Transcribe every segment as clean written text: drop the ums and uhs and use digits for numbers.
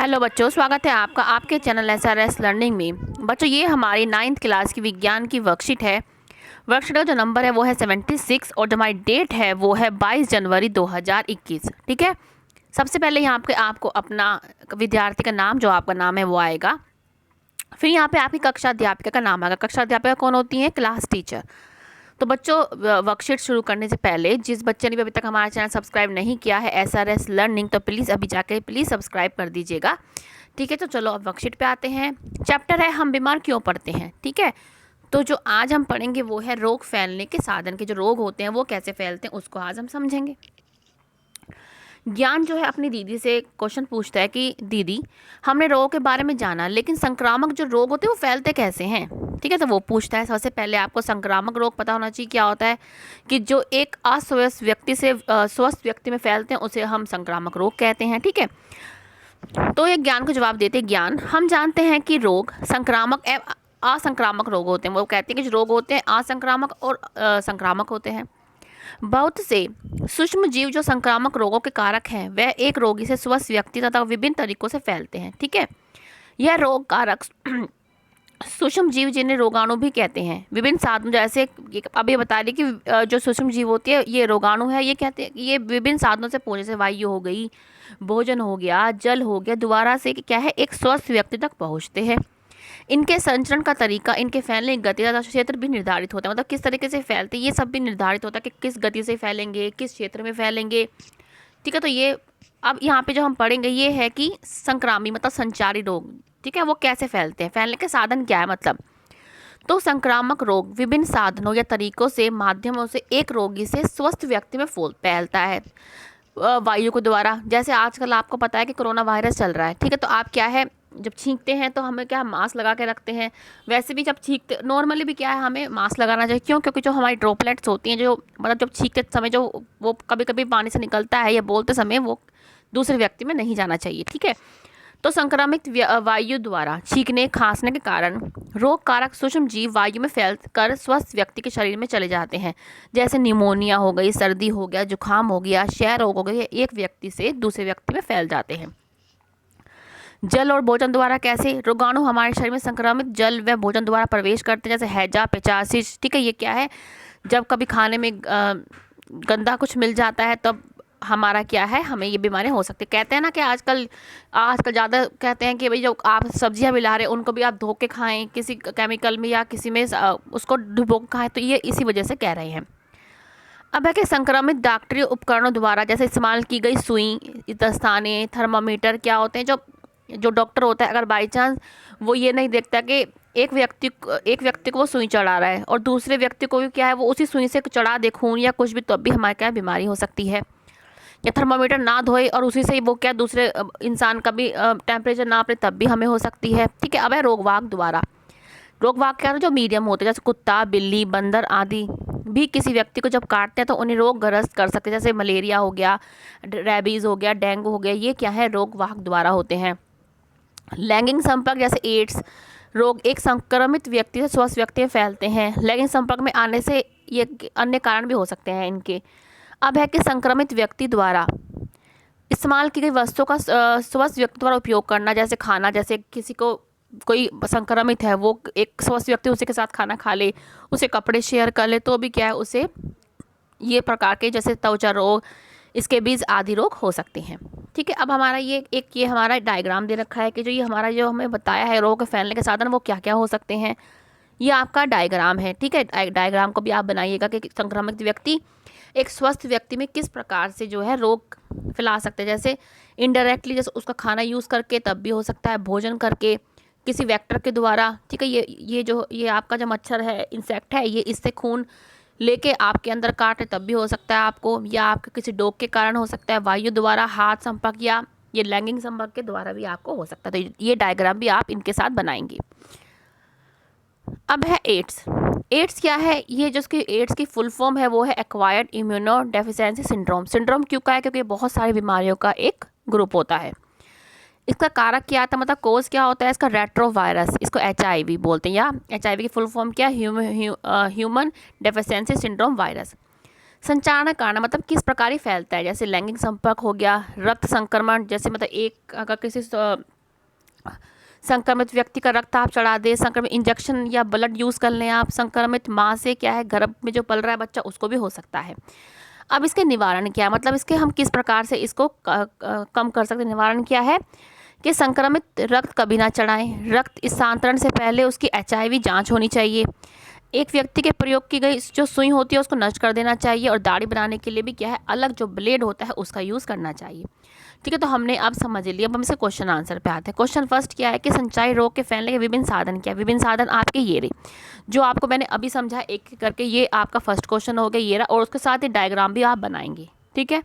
Hello बच्चों, स्वागत है आपका आपके चैनल SRS लर्निंग में। बच्चों, ये हमारी 9th क्लास की विज्ञान की वर्कशीट है। वर्कशीट का जो नंबर है वो है 76 और जो हमारी डेट है वो है 22 जनवरी 2021। ठीक है। सबसे पहले यहाँ पे आपको अपना विद्यार्थी का नाम, जो आपका नाम है वो आएगा। फिर यहाँ पे आपकी कक्षा अध्यापिका का नाम आएगा। कक्षा अध्यापिका कौन होती है? Class teacher. तो बच्चों, वर्कशीट शुरू करने से पहले जिस बच्चे ने भी अभी तक हमारा चैनल सब्सक्राइब नहीं किया है SRS लर्निंग, तो प्लीज़ अभी जाके प्लीज़ सब्सक्राइब कर दीजिएगा। ठीक है। तो चलो अब वर्कशीट पे आते हैं। चैप्टर है हम बीमार क्यों पड़ते हैं। ठीक है। तो जो आज हम पढ़ेंगे वो है रोग फैलने के साधन के। जो रोग होते हैं वो कैसे फैलते हैं उसको आज हम समझेंगे। ज्ञान जो है अपनी दीदी से क्वेश्चन पूछता है कि दीदी, हमने रोगों के बारे में जाना, लेकिन संक्रामक जो रोग होते हैं वो फैलते कैसे हैं। ठीक है। तो वो पूछता है, सबसे पहले आपको संक्रामक रोग पता होना चाहिए। क्या होता है कि जो एक अस्वस्थ व्यक्ति से स्वस्थ व्यक्ति में फैलते हैं उसे हम संक्रामक रोग कहते हैं। ठीक है। तो ये ज्ञान को जवाब देते हैं। ज्ञान, हम जानते हैं कि रोग संक्रामक एवं असंक्रामक रोग होते हैं। वो कहते हैं कि जो रोग होते हैं असंक्रामक और संक्रामक होते हैं। बहुत से सूक्ष्म जीव जो संक्रामक रोगों के कारक हैं वह एक रोगी से स्वस्थ व्यक्ति तथा विभिन्न तरीकों से फैलते हैं। ठीक है। यह रोग कारक सूक्ष्म जीव जिन्हें रोगाणु भी कहते हैं, विभिन्न साधनों, जैसे अभी बता रही कि जो सूक्ष्म जीव होती है ये रोगाणु है। ये कहते हैं ये विभिन्न साधनों से पहुंचे, जैसे वायु हो गई, भोजन हो गया, जल हो गया, द्वारा से क्या है एक स्वस्थ व्यक्ति तक पहुंचते हैं। इनके संचरण का तरीका, इनके फैलने की गति तथा क्षेत्र भी निर्धारित होता है। मतलब किस तरीके से फैलते हैं ये सब भी निर्धारित होता है कि किस गति से फैलेंगे, किस क्षेत्र में फैलेंगे। ठीक है। तो ये अब यहाँ पे जो हम पढ़ेंगे ये है कि संक्रामी मतलब संचारी रोग। ठीक है। वो कैसे फैलते हैं, फैलने के साधन क्या है। मतलब तो संक्रामक रोग विभिन्न साधनों या तरीकों से, माध्यमों से एक रोगी से स्वस्थ व्यक्ति में फैलता है। वायु के द्वारा, जैसे आजकल आपको पता है कि कोरोना वायरस चल रहा है। ठीक है। तो आप क्या है जब छींकते हैं तो हमें क्या मास्क लगा के रखते हैं। वैसे भी जब छींकते नॉर्मली भी क्या है हमें मास्क लगाना चाहिए। क्यों? क्योंकि जो हमारी ड्रॉपलेट्स होती हैं, जो मतलब जब छींकते समय जो वो कभी कभी पानी से निकलता है या बोलते समय, वो दूसरे व्यक्ति में नहीं जाना चाहिए। ठीक है। तो संक्रामित वायु द्वारा छींकने खांसने के कारण रोग कारक सूक्ष्म जीव वायु में फैल कर स्वस्थ व्यक्ति के शरीर में चले जाते हैं। जैसे निमोनिया हो गई, सर्दी हो गया, जुकाम हो गया, क्षय रोग हो गया, एक व्यक्ति से दूसरे व्यक्ति में फैल जाते हैं। जल और भोजन द्वारा कैसे रोगाणु हमारे शरीर में संक्रमित जल व भोजन द्वारा प्रवेश करते हैं, जैसे हैजा, पेचासिस। ठीक है। ये क्या है, जब कभी खाने में गंदा कुछ मिल जाता है तब हमारा क्या है, हमें ये बीमारियां हो सकती है। कहते हैं ना कि आजकल ज़्यादा कहते हैं कि भाई जो आप सब्जियां भी ला रहे हैं उनको भी आप धो के खाएं, किसी केमिकल में या किसी में उसको डुबो के खाएं। तो ये इसी वजह से कह रहे हैं। अब है कि संक्रमित डॉक्टरी उपकरणों द्वारा जैसे इस्तेमाल की गई सुई, दस्ताने, थर्मामीटर क्या होते हैं, जो डॉक्टर होता है अगर बाई चांस वो ये नहीं देखता कि एक व्यक्ति को वो सुई चढ़ा रहा है और दूसरे व्यक्ति को भी क्या है वो उसी सुई से चढ़ा दे खून या कुछ भी, तो भी हमारे क्या बीमारी हो सकती है। या थर्मामीटर ना धोए और उसी से वो क्या दूसरे इंसान का भी टेम्परेचर नापे तब भी हमें हो सकती है। ठीक है। अब है रोगवाहक द्वारा। रोगवाहक क्या है, जो मीडियम होते हैं, जैसे कुत्ता, बिल्ली, बंदर आदि भी किसी व्यक्ति को जब काटते हैं तो उन्हें रोग ग्रस्त कर सकते हैं। जैसे मलेरिया हो गया, रेबीज़ हो गया, डेंगू हो गया, ये क्या है रोगवाहक द्वारा होते हैं। लैंगिक संपर्क जैसे एड्स रोग एक संक्रमित व्यक्ति से स्वस्थ व्यक्ति में फैलते हैं। लैंगिक संपर्क में आने से ये अन्य कारण भी हो सकते हैं इनके। अब है कि संक्रमित व्यक्ति द्वारा इस्तेमाल की गई वस्तुओं का स्वस्थ व्यक्ति द्वारा उपयोग करना, जैसे खाना, जैसे किसी को कोई संक्रमित है वो एक स्वस्थ व्यक्ति उसी के साथ खाना खा ले, उसे कपड़े शेयर कर ले, तो भी क्या है उसे ये प्रकार के जैसे त्वचा रोग, इसके बीज आदि रोग हो सकते हैं। ठीक है। अब हमारा ये हमारा डायग्राम दे रखा है कि जो हमें बताया है रोग के फैलने के साधन वो क्या क्या हो सकते हैं। ये आपका डायग्राम है। ठीक है। डायग्राम को भी आप बनाइएगा कि संक्रमित व्यक्ति एक स्वस्थ व्यक्ति में किस प्रकार से जो है रोग फैला सकते हैं। जैसे इनडायरेक्टली, जैसे उसका खाना यूज़ करके तब भी हो सकता है, भोजन करके, किसी वेक्टर के द्वारा। ठीक है। ये आपका जो मच्छर है, इंसेक्ट है, ये इससे खून लेके आपके अंदर काटे तब भी हो सकता है आपको, या आपके किसी डॉग के कारण हो सकता है, वायु द्वारा, हाथ संपर्क, या ये लैंगिक संपर्क के द्वारा भी आपको हो सकता है। तो ये डायग्राम भी आप इनके साथ बनाएंगे। अब है एड्स। एड्स क्या है, ये जो इसकी एड्स की फुल फॉर्म है वो है acquired immuno deficiency syndrome. Syndrome क्यों का है, क्योंकि बहुत सारी बीमारियों का एक ग्रुप होता है। इसका कारक क्या आता है, मतलब कोज क्या होता है इसका, रेट्रोवायरस, इसको HIV बोलते हैं, या HIV की फुल फॉर्म क्या है, ह्यूमन डेफिशिएंसी सिंड्रोम वायरस। संचारण कारण मतलब किस प्रकार ही फैलता है, जैसे लैंगिक संपर्क हो गया, रक्त संक्रमण, जैसे मतलब एक अगर किसी संक्रमित व्यक्ति का रक्त आप चढ़ा दे, संक्रमित इंजेक्शन या ब्लड यूज़ कर लें आप, संक्रमित माँ से क्या है गर्भ में जो पल रहा है बच्चा उसको भी हो सकता है। अब इसके निवारण क्या है, मतलब इसके हम किस प्रकार से इसको कम कर सकते हैं। निवारण क्या है कि संक्रमित रक्त कभी ना चढ़ाएं, रक्त स्थानांतरण से पहले उसकी HIV जांच होनी चाहिए, एक व्यक्ति के प्रयोग की गई जो सुई होती है उसको नष्ट कर देना चाहिए, और दाढ़ी बनाने के लिए भी क्या है अलग जो ब्लेड होता है उसका यूज़ करना चाहिए। ठीक है, तो हमने अब समझ लिया। अब हम इसके क्वेश्चन आंसर पे आते हैं। क्वेश्चन फर्स्ट क्या है कि संचारी रोग के फैलने के विभिन्न साधन क्या है। विभिन्न साधन आपके ये रहे, जो आपको मैंने अभी समझा एक एक करके, ये आपका फर्स्ट क्वेश्चन हो गया ये रहा, और उसके साथ ही डायग्राम भी आप बनाएंगे। ठीक है,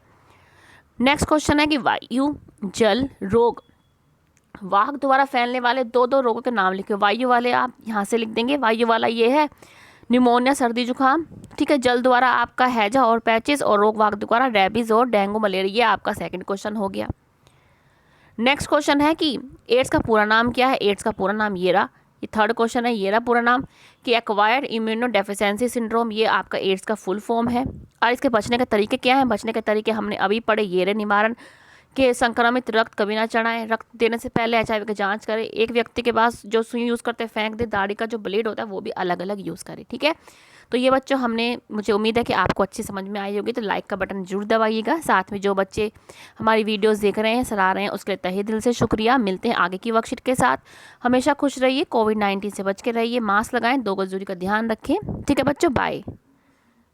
नेक्स्ट क्वेश्चन है कि वायु जल रोग वाहक द्वारा फैलने वाले दो दो रोगों के नाम लिखे। वायु वाले आप यहाँ से लिख देंगे, वायु वाला ये है निमोनिया सर्दी जुकाम। ठीक है, जल द्वारा आपका हैजा और पैचिस, और रोग वाहक द्वारा रेबीज और डेंगू मलेरिया। ये आपका सेकंड क्वेश्चन हो गया। नेक्स्ट क्वेश्चन है कि एड्स का पूरा नाम क्या है। एड्स का पूरा नाम ये रहा, ये थर्ड क्वेश्चन है, ये रहा पूरा नाम कि एक्वायर्ड इम्यूनो डेफिशिएंसी सिंड्रोम, ये आपका एड्स का फुल फॉर्म है। और इसके बचने के तरीके क्या हैं। बचने के तरीके हमने अभी पढ़े, ये रहे निवारण कि संक्रमित रक्त कभी ना चढ़ाएं, रक्त देने से पहले HIV की जांच करें, एक व्यक्ति के पास जो सुई यूज़ करते हैं फेंक दे, दाढ़ी का जो ब्लेड होता है वो भी अलग अलग यूज़ करें। ठीक है, तो ये बच्चों हमने, मुझे उम्मीद है कि आपको अच्छी समझ में आई होगी। तो लाइक का बटन जरूर दबाइएगा। साथ में जो बच्चे हमारी वीडियोस देख रहे हैं, सराह रहे हैं, उसके लिए तहे दिल से शुक्रिया। मिलते हैं आगे की वर्कशीट के साथ। हमेशा खुश रहिए, कोविड-19 से बच के रहिए, मास्क लगाएं, 2 गज दूरी का ध्यान रखें। ठीक है बच्चों, बाय।